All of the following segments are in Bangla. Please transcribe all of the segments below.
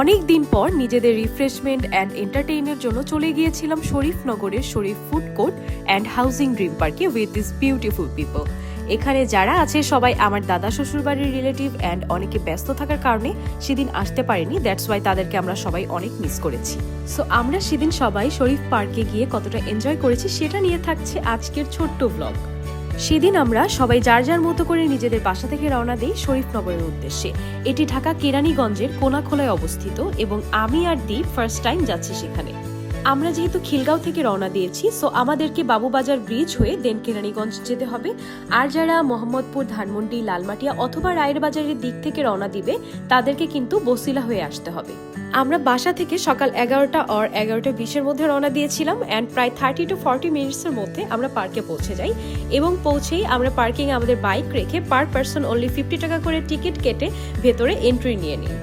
অনেক দিন পর নিজেদের রিফ্রেশমেন্ট অ্যান্ড এন্টারটেইনের জন্য চলে গিয়েছিলাম শরীফনগরের Sharif food court and housing dream পার্কে উইথ দিস বিউটিফুল পিপল। এখানে যারা আছে সবাই আমার দাদা শ্বশুরবাড়ির রিলেটিভ অ্যান্ড অনেকে ব্যস্ত থাকার কারণে সেদিন আসতে পারেনি, দ্যাটস ওয়াই তাদেরকে আমরা সবাই অনেক মিস করেছি। সো আমরা সেদিন সবাই শরীফ পার্কে গিয়ে কতটা এনজয় করেছি সেটা নিয়ে থাকছে আজকের ছোট্ট ব্লগ। সেদিন আমরা সবাই যার যার মতো করে নিজেদের বাসা থেকে রওনা দিই শরীফনগরের উদ্দেশ্যে। এটি ঢাকা কেরানীগঞ্জের কোনাখোলায় অবস্থিত এবং আমি আর দীপ ফার্স্ট টাইম যাচ্ছি সেখানে। আমরা যেহেতু খিলগাঁও থেকে রওনা দিয়েছি, সো আমাদেরকে বাবুবাজার ব্রিজ হয়ে দেন কেরানীগঞ্জ যেতে হবে। আর যারা মোহাম্মদপুর, ধানমন্ডি, লালমাটিয়া অথবা রায়ের বাজারের দিক থেকে রওনা দিবে তাদেরকে কিন্তু বসিলা হয়ে আসতে হবে। আমরা বাসা থেকে সকাল 11টা or 11:20-এর মধ্যে রওনা দিয়েছিলাম অ্যান্ড প্রায় 30 to 40 মিনিটসের মধ্যে আমরা পার্কে পৌঁছে যাই এবং পৌঁছেই আমরা পার্কিংয়ে আমাদের বাইক রেখে পার পারসন অনলি 50 টাকা করে টিকিট কেটে ভেতরে এন্ট্রি নিয়ে নিই।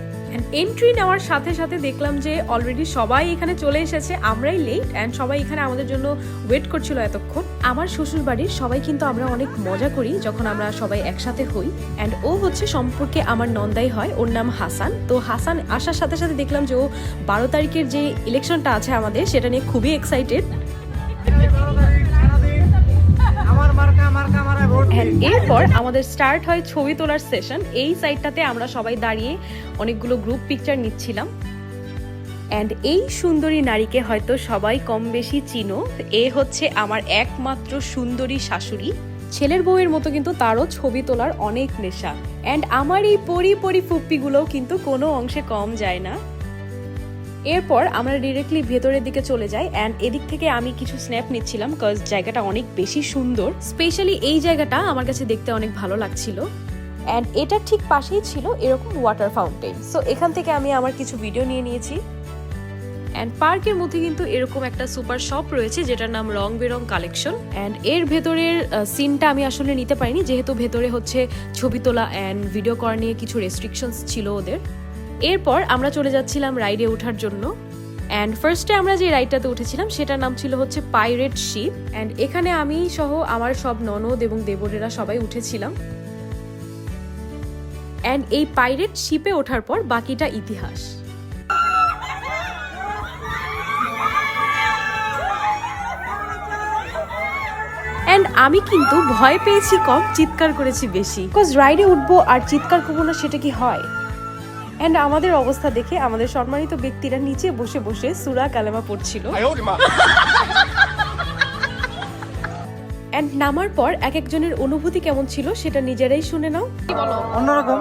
এন্ট্রি নেওয়ার সাথে সাথে দেখলাম যে অলরেডি সবাই এখানে চলে এসেছে, আমরাই লেট অ্যান্ড সবাই এখানে আমাদের জন্য ওয়েট করছিল এতক্ষণ। আমার শ্বশুর বাড়ির সবাই কিন্তু আমরা অনেক মজা করি যখন আমরা সবাই একসাথে হই অ্যান্ড ও হচ্ছে সম্পর্কে আমার নন্দাই হয়, ওর নাম হাসান। তো হাসান আসার সাথে সাথে দেখলাম যে ও 12 তারিখের যে ইলেকশনটা আছে আমাদের সেটা নিয়ে খুবই এক্সাইটেড। এরপর আমাদের স্টার্ট হয় ছবি তোলার সেশন। এই সাইডটাতে আমরা সবাই দাঁড়িয়ে অনেকগুলো গ্রুপ পিকচার নিচ্ছিলাম অ্যান্ড এই সুন্দরী নারীকে হয়তো সবাই কম বেশি চিনো। এ হচ্ছে আমার একমাত্র সুন্দরী শাশুড়ি। ছেলের বউয়ের মতো কিন্তু তারও ছবি তোলার অনেক নেশা অ্যান্ড আমার এই পরি ফুপ্পিগুলোও কিন্তু কোনো অংশে কম যায় না। এরপর আমরা ডিরেক্টলি ভেতরের দিকে চলে যাই অ্যান্ড এদিক থেকে আমি কিছু স্ন্যাপ নিচ্ছিলাম কজ জায়গাটা অনেক বেশি সুন্দর। স্পেশালি এই জায়গাটা আমার কাছে দেখতে অনেক ভালো লাগছিল অ্যান্ড এটার ঠিক পাশেই ছিল এরকম ওয়াটার ফাউন্টেন। সো এখান থেকে আমি আমার কিছু ভিডিও নিয়ে নিয়েছি অ্যান্ড পার্কের মধ্যে কিন্তু এরকম একটা সুপার শপ রয়েছে যেটার নাম রং বেরং কালেকশন অ্যান্ড এর ভেতরের সিনটা আমি আসলে নিতে পারিনি যেহেতু ভেতরে হচ্ছে ছবি তোলা অ্যান্ড ভিডিও করা নিয়ে কিছু রেস্ট্রিকশনস ছিল ওদের। এরপর আমরা চলে যাচ্ছিলাম রাইডে ওঠার জন্য অ্যান্ড ফার্স্টে আমরা যে রাইডটাতে উঠেছিলাম সেটার নাম ছিল হচ্ছে পাইরেট শিপ অ্যান্ড এখানে আমি সহ আমার সব ননদ এবং দেবরেরা সবাই উঠেছিলাম অ্যান্ড এই পাইরেট শিপে ওঠার পর বাকিটা ইতিহাস। অ্যান্ড আমি কিন্তু ভয় পেয়েছি কম, চিৎকার করেছি বেশি, বিকজ রাইডে উঠবো আর চিৎকার করবো না সেটা কি হয়। অ্যান্ড আমাদের অবস্থা দেখে আমাদের সম্মানিত ব্যক্তিরা নিচে বসে বসে সূরা কালেমা পড়ছিল অ্যান্ড নামার পর এক একজনের অনুভূতি কেমন ছিল সেটা নিজেরাই শুনে নাও। অন্যরকম